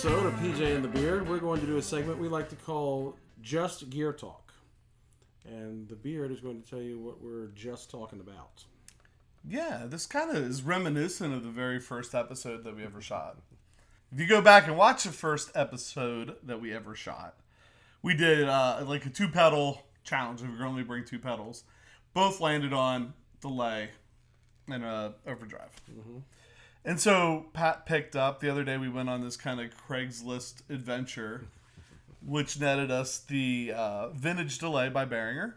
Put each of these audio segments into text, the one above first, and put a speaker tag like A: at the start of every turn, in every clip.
A: episode of PJ and the Beard, we're going to do a segment we like to call Just Gear Talk. And the Beard is going to tell you what we're just talking about.
B: Yeah, this kind of is reminiscent of the very first episode that we ever shot. If you go back and watch the first episode that we ever shot, we did like a 2-pedal challenge. We could only bring 2 pedals. Both landed on delay and overdrive. Mm-hmm. And so Pat picked up, the other day we went on this kind of Craigslist adventure, which netted us the vintage delay by Behringer.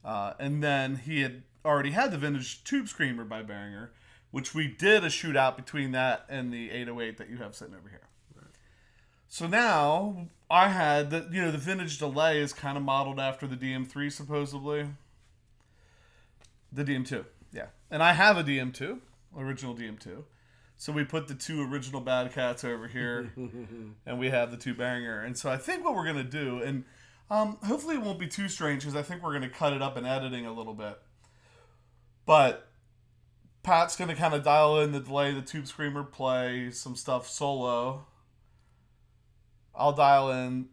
B: And then he had already had the vintage Tubescreamer by Behringer, which we did a shootout between that and the 808 that you have sitting over here. Right. So now I had the vintage delay is kind of modeled after the DM-3 supposedly. The DM-2, yeah. And I have a DM-2. Original DM-2. So we put the 2 original Bad Cats over here, and we have the 2 Behringer. And so I think what we're going to do, and hopefully it won't be too strange, because I think we're going to cut it up in editing a little bit. But Pat's going to kind of dial in the delay, the Tubescreamer, play some stuff solo. I'll dial in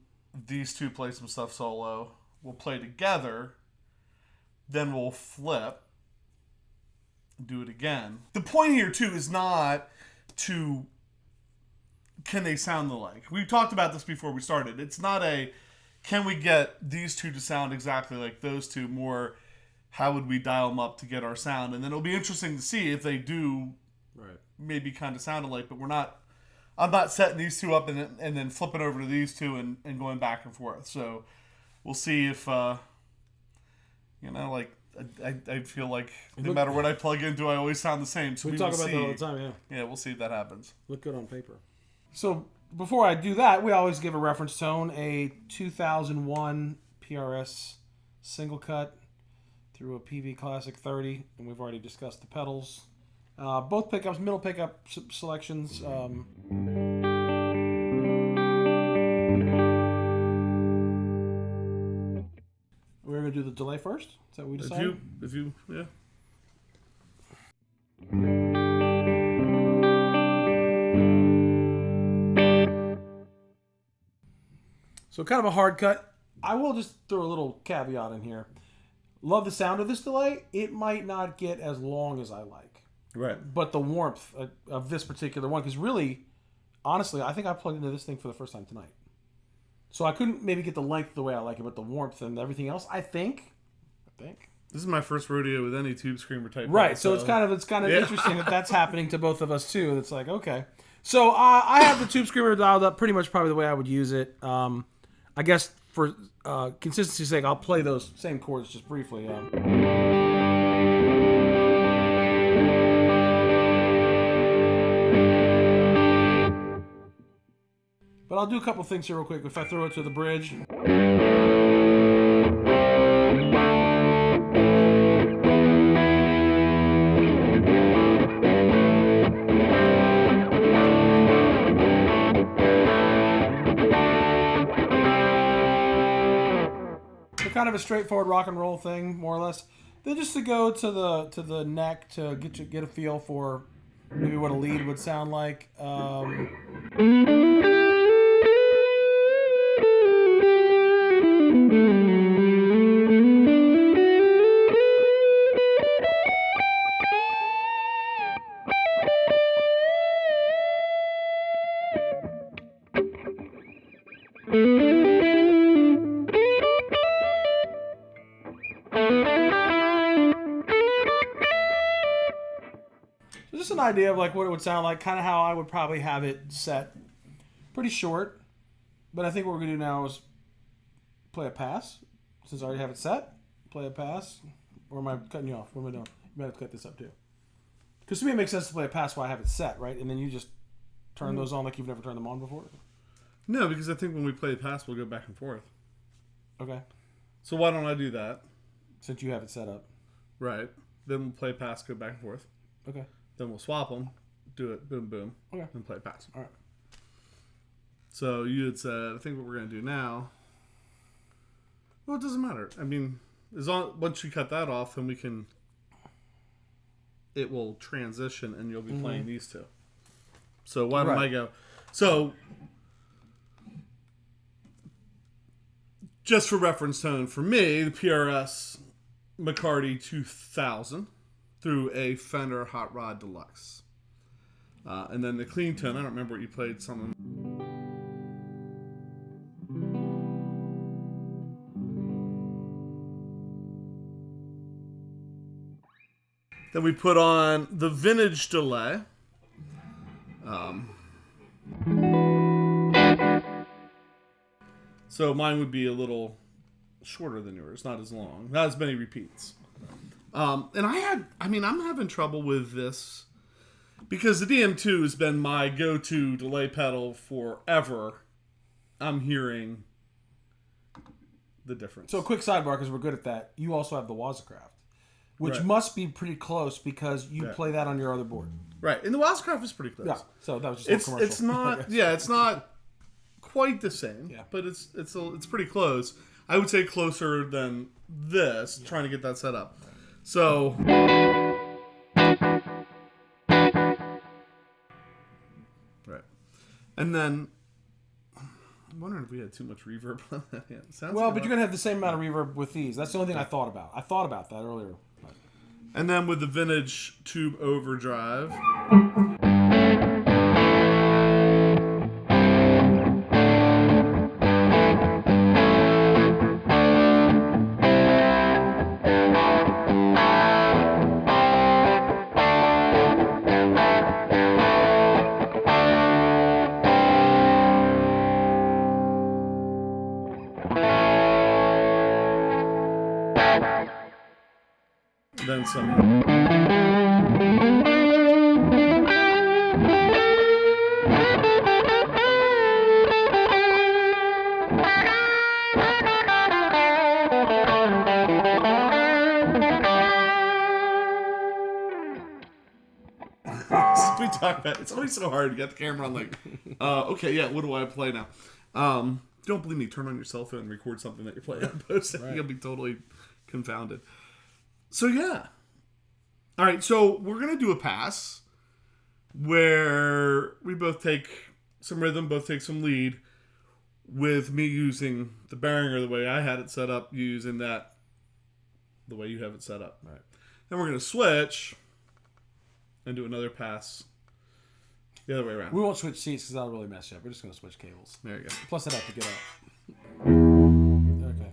B: these 2, play some stuff solo. We'll play together. Then we'll flip. Do it again. The point here, too, is not to can they sound alike. We talked about this before we started. It's not a can we get these 2 to sound exactly like those 2, more how would we dial them up to get our sound. And then it'll be interesting to see if they do maybe kind of sound alike, but I'm not setting these 2 up and then flipping over to these 2 and going back and forth. So we'll see if, I feel like no matter what I plug into, I always sound the same. So
A: we talk about that all the time, yeah.
B: Yeah, we'll see if that happens.
A: Look good on paper. So before I do that, we always give a reference tone, a 2001 PRS single cut through a PV Classic 30, and we've already discussed the pedals. Both pickups, middle pickup selections. We're going to do the delay first? Is that what we decided?
B: Yeah.
A: So kind of a hard cut. I will just throw a little caveat in here. Love the sound of this delay. It might not get as long as I like.
B: Right.
A: But the warmth of this particular one, because really, honestly, I think I plugged into this thing for the first time tonight. So I couldn't maybe get the length the way I like it, but the warmth and everything else, I think.
B: This is my first rodeo with any Tubescreamer type.
A: Right, so it's kind of interesting that that's happening to both of us too. It's like, okay. So I have the Tubescreamer dialed up pretty much probably the way I would use it. I guess for consistency's sake, I'll play those same chords just briefly. But I'll do a couple things here real quick. If I throw it to the bridge. So kind of a straightforward rock and roll thing, more or less. Then just to go to the neck to get a feel for maybe what a lead would sound like. Just an idea of like what it would sound like, kind of how I would probably have it set. Pretty short, but I think what we're going to do now is play a pass. Since I already have it set, play a pass. Or am I cutting you off? What am I doing? You might have to cut this up too. Because to me it makes sense to play a pass while I have it set, right? And then you just turn those on like you've never turned them on before?
B: No, because I think when we play the pass, we'll go back and forth.
A: Okay.
B: So why don't I do that?
A: Since you have it set up.
B: Right. Then we'll play pass, go back and forth.
A: Okay.
B: Then we'll swap them, do it, boom, boom,
A: okay,
B: and play pass.
A: All right.
B: So you had said, I think what we're going to do now, well, it doesn't matter. I mean, once you cut that off, then it will transition and you'll be playing these two. So why don't I go? So, just for reference tone, for me, the PRS McCarty 2000 through a Fender Hot Rod Deluxe. And then the clean tone, I don't remember what you played, something. Then we put on the vintage delay. So mine would be a little shorter than yours, not as long, not as many repeats. And I'm having trouble with this because the DM-2 has been my go-to delay pedal forever. I'm hearing the difference.
A: So, a quick sidebar, because we're good at that. You also have the Wazacraft, which
B: Right.
A: must be pretty close because you play that on your other board.
B: Right, and the Wazacraft is pretty close.
A: Yeah. So that was just a commercial.
B: It's not. Yeah, it's not quite the same.
A: Yeah.
B: But it's pretty close. I would say closer than this. Trying to get that set up. So. Right, and then I'm wondering if we had too much reverb on that. Yeah, it sounds
A: Well,
B: like
A: but you're gonna have the same amount of reverb with these. That's the only thing I thought about. I thought about that earlier.
B: And then with the vintage tube overdrive. Then some. We talk about it's always so hard to get the camera on. Like, okay, yeah, what do I play now? Don't believe me. Turn on your cell phone and record something that you're playing and post it. You'll be totally confounded. So yeah. All right, so we're gonna do a pass where we both take some rhythm, both take some lead, with me using the Behringer the way I had it set up, you using that the way you have it set up.
A: Right.
B: Then we're gonna switch and do another pass the other way around.
A: We won't switch seats because that'll really mess you up. We're just gonna switch cables.
B: There you go.
A: Plus, I'd have to get up. Okay.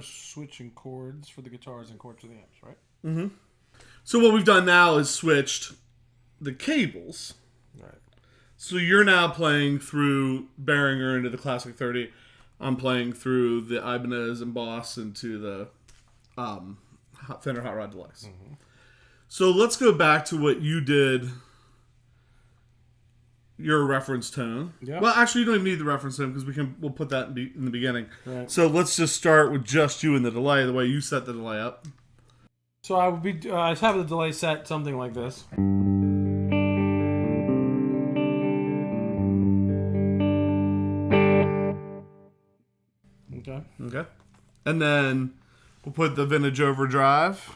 A: of switching chords for the guitars and chords for the amps, right?
B: So what we've done now is switched the cables.
A: Right.
B: So you're now playing through Behringer into the Classic 30. I'm playing through the Ibanez and Boss into the Fender Hot Rod Deluxe. So let's go back to what you did. Your reference tone.
A: Yeah.
B: Well, actually, you don't even need the reference tone because we'll put that in the beginning.
A: Right.
B: So let's just start with just you and the delay, the way you set the delay up.
A: So I would be I have the delay set something like this. Okay.
B: Okay. And then we'll put the vintage overdrive.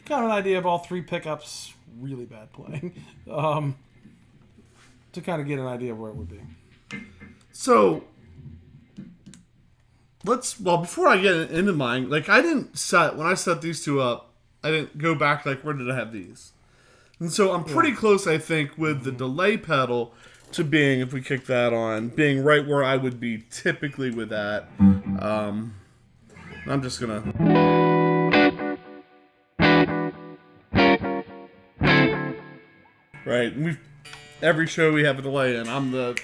A: Kind of an idea of all three pickups, really bad playing, to kind of get an idea of where it would be.
B: So before I get into mine, like when I set these two up, I didn't go back like where did I have these? And so I'm pretty close, I think, with the delay pedal to being, if we kick that on, being right where I would be typically with that. I'm just gonna. Right, every show we have a delay in. I'm the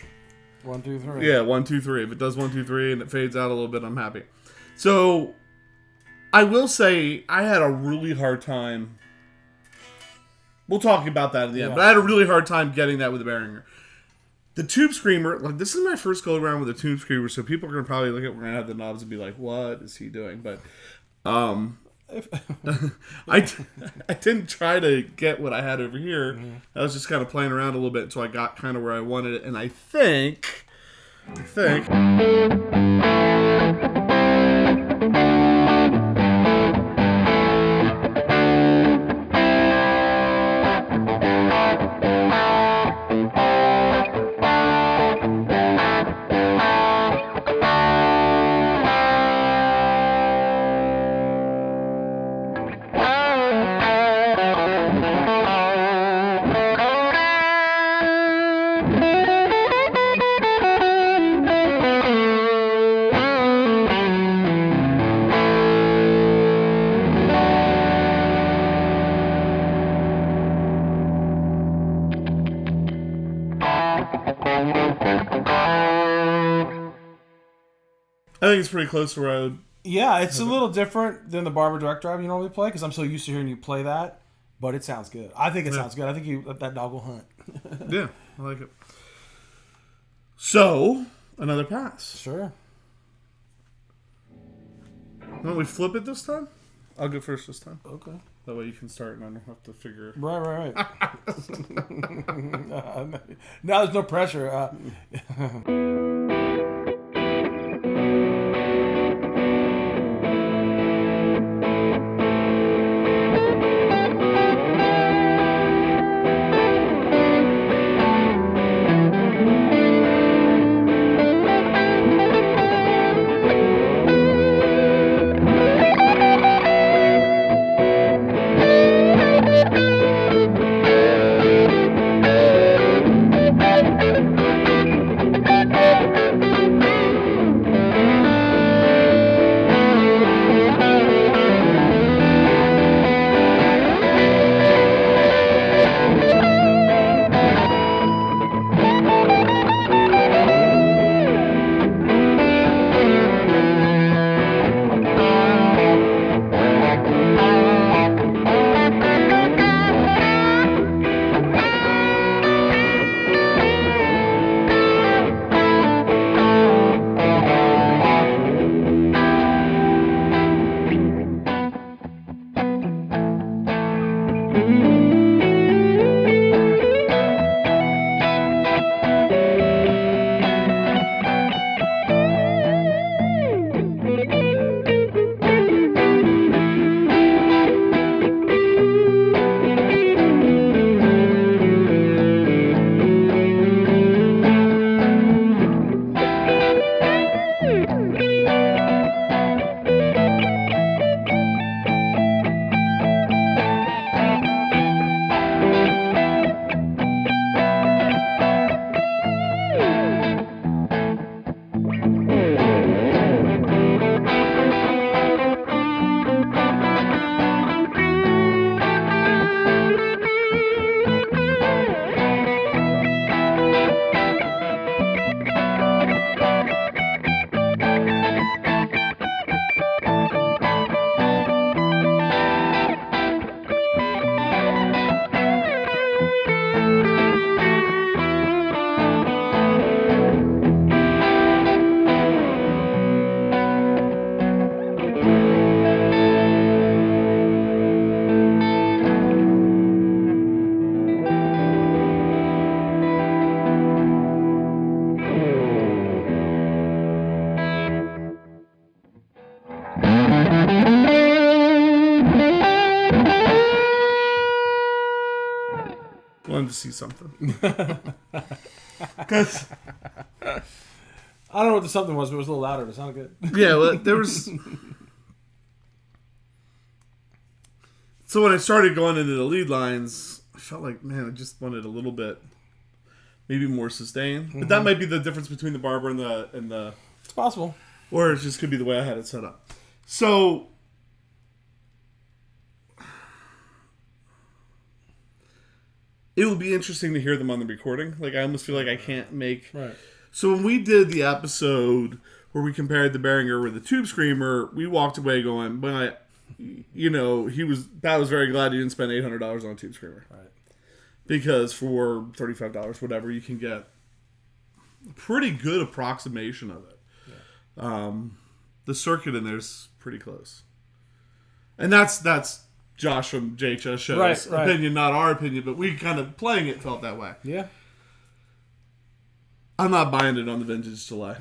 A: 1, 2, 3.
B: Yeah, 1, 2, 3. If it does 1, 2, 3 and it fades out a little bit, I'm happy. So I will say I had a really hard time. We'll talk about that in the end, but I had a really hard time getting that with the Behringer. The Tubescreamer, like this is my first go around with the Tubescreamer, so people are gonna probably look at we're gonna have the knobs and be like, "What is he doing?" But I didn't try to get what I had over here. I was just kind of playing around a little bit until I got kind of where I wanted it, and I think. I think it's pretty close to where I would.
A: Yeah, it's a little different than the Barber Direct Drive you normally play because I'm so used to hearing you play that, but it sounds good. I think it sounds good. I think that dog will hunt.
B: Yeah, I like it. So, another pass.
A: Sure.
B: Why don't we flip it this time? I'll go first this time.
A: Okay.
B: That way you can start and I don't have to figure it.
A: Right. Now there's no pressure.
B: to see something. Because
A: I don't know what the something was, but it was a little louder. It sounded good.
B: yeah, well, there was. So when I started going into the lead lines, I felt like, man, I just wanted a little bit, maybe more sustain. But that might be the difference between the barber and the.
A: It's possible.
B: Or it just could be the way I had it set up. So it will be interesting to hear them on the recording. Like, I almost feel like I can't make...
A: Right.
B: So when we did the episode where we compared the Behringer with the Tubescreamer, we walked away going, Pat was very glad he didn't spend $800 on a Tubescreamer.
A: Right.
B: Because for $35, whatever, you can get a pretty good approximation of it. Yeah. The circuit in there's pretty close. And that's Josh from JHS Show's opinion, not our opinion, but we kind of playing it felt that way.
A: Yeah.
B: I'm not buying it on the vintage delay.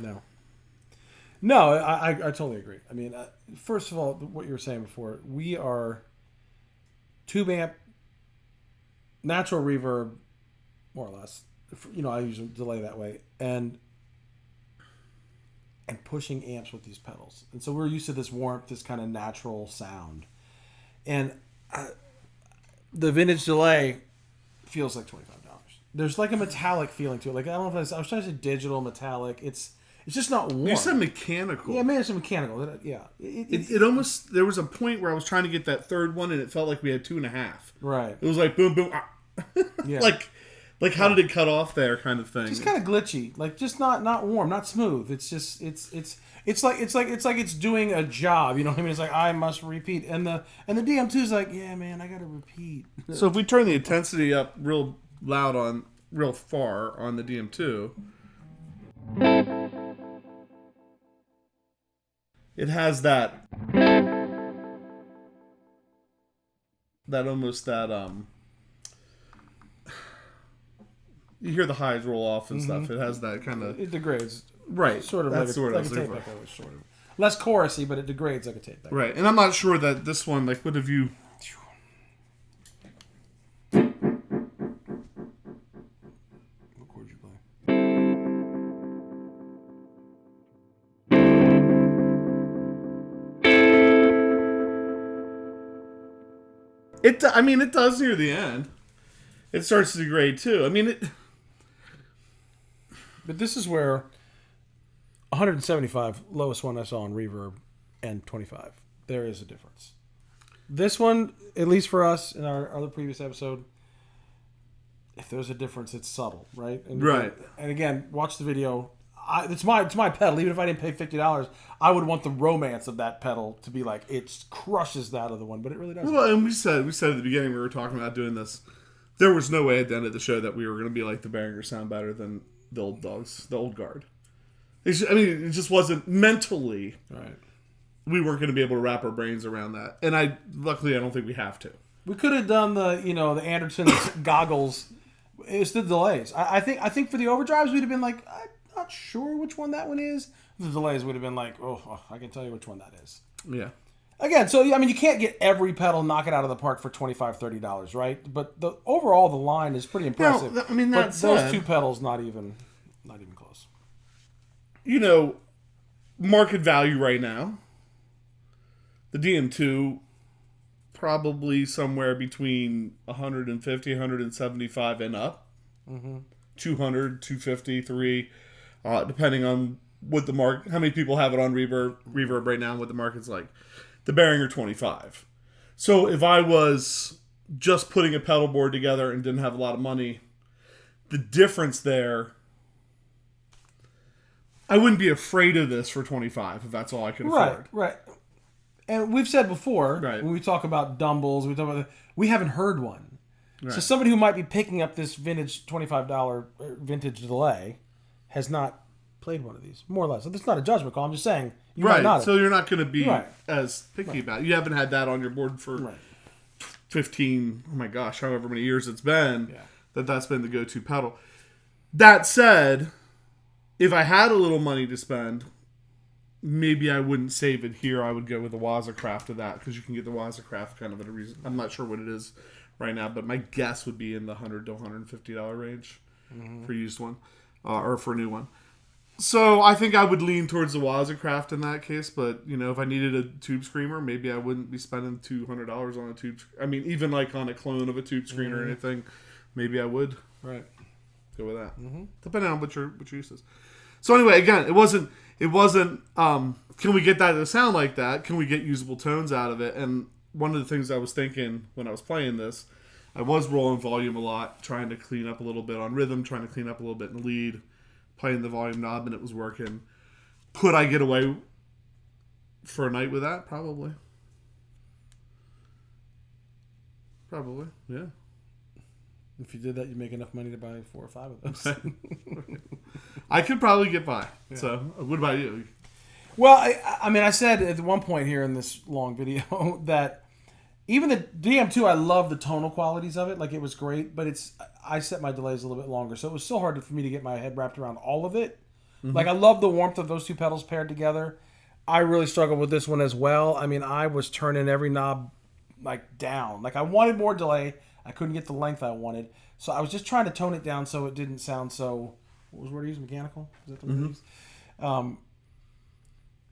A: No, I totally agree. I mean, first of all, what you were saying before, we are tube amp, natural reverb, more or less. I use a delay that way, and pushing amps with these pedals. And so we're used to this warmth, this kind of natural sound. And the vintage delay feels like $25. There's like a metallic feeling to it. Like, I don't know if I was trying to say digital, metallic. It's just not warm.
B: You said mechanical.
A: Yeah, maybe it's mechanical. Yeah.
B: It almost, there was a point where I was trying to get that third one and it felt like we had 2.5.
A: Right.
B: It was like boom, boom. Yeah. Like how did it cut off there kind of thing?
A: Just kind of glitchy. Like, just not warm, not smooth. It's just, it's like it's doing a job. You know what I mean? It's like, I must repeat. And the DM-2 is like, yeah, man, I got to repeat.
B: So if we turn the intensity up real loud real far on the DM-2, it has that almost that you hear the highs roll off and stuff. It has that kind of,
A: it degrades,
B: right?
A: Sort of
B: That's
A: like a tape echo, sort of less chorusy, but it degrades like a tape echo.
B: Right. And I'm not sure that this one, like, what have you?
A: What chord you play?
B: It does near the end. It starts to degrade too. I mean, it.
A: But this is where 175, lowest one I saw on reverb, and 25. There is a difference. This one, at least for us in our other previous episode, if there's a difference, it's subtle, right?
B: Right.
A: And again, watch the video. It's my pedal. Even if I didn't pay $50, I would want the romance of that pedal to be like, it crushes that other one, but it really doesn't.
B: Well, and we said at the beginning we were talking about doing this. There was no way at the end of the show that we were going to be like the Behringer sound better than the old dogs, the old guard. It just wasn't mentally.
A: Right.
B: We weren't going to be able to wrap our brains around that, and luckily I don't think we have to.
A: We could have done the Anderson's goggles. It's the delays. I think for the overdrives we'd have been like, I'm not sure which one that one is. The delays would have been like, oh, I can tell you which one that is.
B: Yeah.
A: Again, so I mean, you can't get every pedal, knock it out of the park for $25, $30, right? But the line is pretty impressive.
B: No, I mean,
A: but those two pedals, not even close.
B: Market value right now, the DM-2 probably somewhere between 150, 175 and up. 200, 250, 3, depending on what the market, how many people have it on reverb right now and what the market's like. The Behringer 25. So if I was just putting a pedal board together and didn't have a lot of money, the difference there, I wouldn't be afraid of this for 25 if that's all I could afford.
A: Right. And we've said before,
B: right,
A: when we talk about Dumbles, we haven't heard one. Right. So somebody who might be picking up this vintage $25 vintage delay has not played one of these, more or less. So it's not a judgment call. I'm just saying you might not have.
B: So you're not going to be as picky about it. You haven't had that on your board for 15, oh my gosh, however many years it's been, that's been the go-to pedal. That said, if I had a little money to spend, maybe I wouldn't save it here. I would go with the Wazacraft of that, because you can get the Wazacraft kind of at a reason. I'm not sure what it is right now, but my guess would be in the $100 to $150 range for a used one or for a new one. So I think I would lean towards the Wazacraft in that case, but if I needed a Tubescreamer, maybe I wouldn't be spending $200 on a tube. I mean, even like on a clone of a Tubescreen or anything, maybe I would.
A: Right.
B: Go with that, depending on what your use is. So anyway, again, it wasn't. Can we get that to sound like that? Can we get usable tones out of it? And one of the things I was thinking when I was playing this, I was rolling volume a lot, trying to clean up a little bit on rhythm, trying to clean up a little bit in the lead, playing the volume knob, and it was working. Could I get away for a night with that? Probably. Yeah.
A: If you did that, you'd make enough money to buy 4 or 5 of those.
B: I could probably get by. Yeah. So, what about you?
A: Well, I mean, I said at one point here in this long video that even the DM-2, I love the tonal qualities of it. Like, it was great, but I set my delays a little bit longer, so it was still hard for me to get my head wrapped around all of it. Mm-hmm. Like, I love the warmth of those two pedals paired together. I really struggled with this one as well. I mean, I was turning every knob, like, down. Like, I wanted more delay. I couldn't get the length I wanted. So I was just trying to tone it down so it didn't sound so... What was the word I used? Mechanical? Is that the word I used?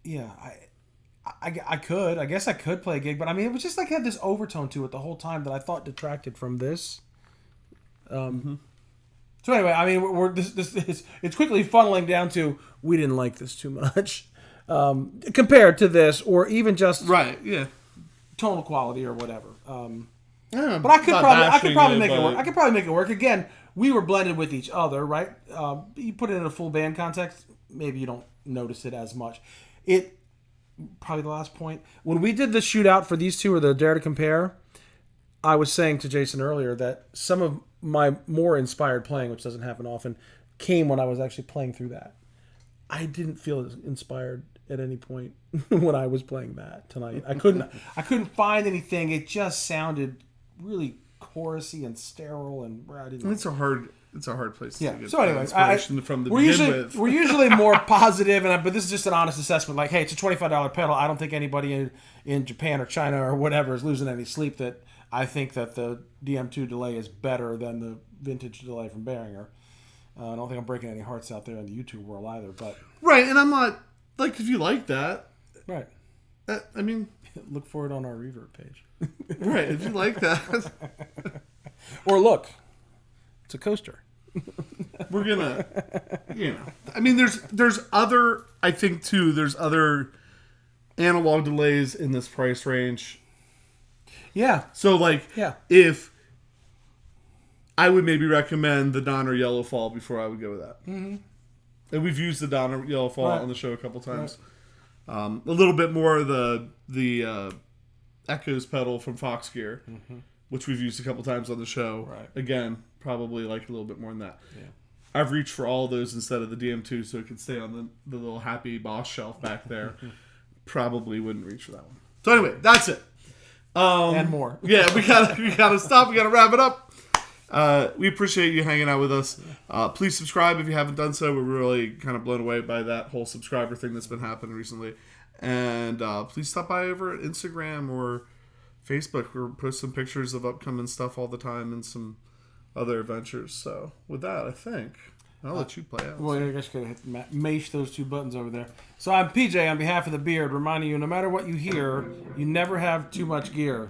A: Yeah, I could. I guess I could play a gig. But, I mean, it was just like had this overtone to it the whole time that I thought detracted from this. So, anyway, I mean, it's quickly funneling down to we didn't like this too much compared to this or even just...
B: Right, yeah.
A: Tonal quality or whatever.
B: Yeah,
A: but I could probably make it work. I could probably make it work. Again, we were blended with each other, right? You put it in a full band context, maybe you don't notice it as much. Probably the last point. When we did the shootout for these two, or the Dare to Compare, I was saying to Jason earlier that some of my more inspired playing, which doesn't happen often, came when I was actually playing through that. I didn't feel as inspired at any point when I was playing that tonight. I couldn't find anything. It just sounded really chorusy and sterile, and I didn't.
B: It's a hard place to get
A: so anyway,
B: inspiration from the beginning.
A: We're usually more positive, but this is just an honest assessment. Like, hey, it's a $25 pedal. I don't think anybody in Japan or China or whatever is losing any sleep that I think that the DM-2 delay is better than the vintage delay from Behringer. I don't think I'm breaking any hearts out there in the YouTube world either. But
B: right, and I'm not like, if you like that,
A: right.
B: I mean,
A: look for it on our reverb page.
B: Right, if you like that.
A: Or look, it's a coaster.
B: We're gonna, I mean, there's other, I think too, there's other analog delays in this price range.
A: Yeah.
B: So like, if I would maybe recommend the Donner Yellow Fall before I would go with that. Mm-hmm. And we've used the Donner Yellow Fall on the show a couple times. Right. A little bit more of the Echoes pedal from Fox Gear, which we've used a couple times on the show.
A: Right.
B: Again, probably like a little bit more than that.
A: Yeah.
B: I've reached for all those instead of the DM-2 so it could stay on the little happy Boss shelf back there. Probably wouldn't reach for that one. So anyway, that's it.
A: And more.
B: Yeah, we gotta stop. We gotta wrap it up. We appreciate you hanging out with us. Please subscribe if you haven't done so. We're really kind of blown away by that whole subscriber thing that's been happening recently. And please stop by over at Instagram or Facebook. We're posting pictures of upcoming stuff all the time and some other adventures. So with that, I think I'll let you play out.
A: Well, I guess you could mash those two buttons over there. So I'm PJ on behalf of the Beard, reminding you, no matter what you hear, you never have too much gear.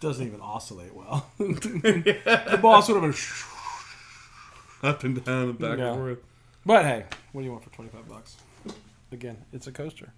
A: Doesn't even oscillate well. The boss would have been
B: up and down and back and forth.
A: But hey, what do you want for $25? Again, it's a coaster.